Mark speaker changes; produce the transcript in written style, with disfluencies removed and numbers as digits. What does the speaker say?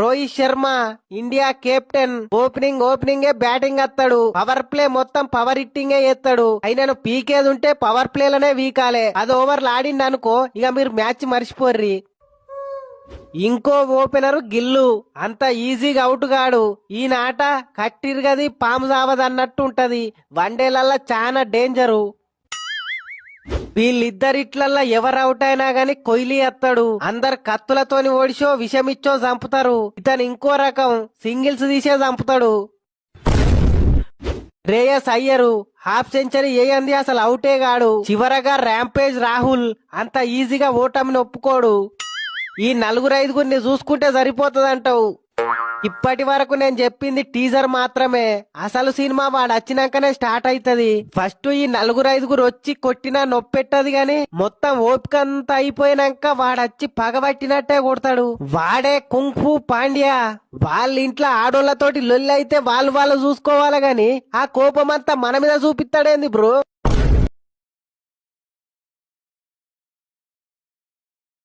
Speaker 1: Rohit Sharma India captain opening batting వస్తాడు. Power play మొత్తం power హిట్టింగే చేస్తాడు. అయినను పీకేది ఉంటే పవర్ ప్లేలనే వీకాలే. అది ఓవర్లు ఆడింది అనుకో ఇక మీరు మ్యాచ్ మర్చిపోర్రి. ఇంకో ఓపెనర్ గిల్లు అంత ఈజీగా అవుట్ గాడు. ఈ నాట కట్టిరుగది పాము సావదన్నట్టు ఉంటది. వన్డేలల్లా చాలా డేంజరు. వీళ్ళిద్దరిట్లల్లా ఎవరు అవుట్ అయినా గాని కొహ్లీ ఎత్తాడు. అందరు కత్తులతోని ఓడిచో విషమిచ్చో చంపుతారు. ఇతను ఇంకో రకం సింగిల్స్ తీసే చంపుతాడు. శ్రేయస్ అయ్యరు హాఫ్ సెంచరీ వేయంది అసలు అవుటే గాడు. చివరగా ర్యాంపేజ్ రాహుల్ అంత ఈజీగా ఓటమిని ఒప్పుకోడు. ఈ నలుగురు ఐదుగురిని చూసుకుంటే సరిపోతుందంటావు. ఇప్పటి వరకు నేను చెప్పింది టీజర్ మాత్రమే. అసలు సినిమా వాడు వచ్చినాకనే స్టార్ట్ అవుతుంది. ఫస్ట్ ఈ నలుగురు ఐదుగురు వచ్చి కొట్టినా నొప్పెట్టది గాని మొత్తం ఓపిక అంతా అయిపోయినాక వాడొచ్చి పగబట్టినట్టే కొడతాడు. వాడే కుంఫు పాండ్యా. వాళ్ళ ఇంట్లో ఆడోళ్లతోటి లొల్లి అయితే వాళ్ళు చూసుకోవాలి గాని ఆ కోపం అంతా మన మీద చూపిస్తాడేంది బ్రో.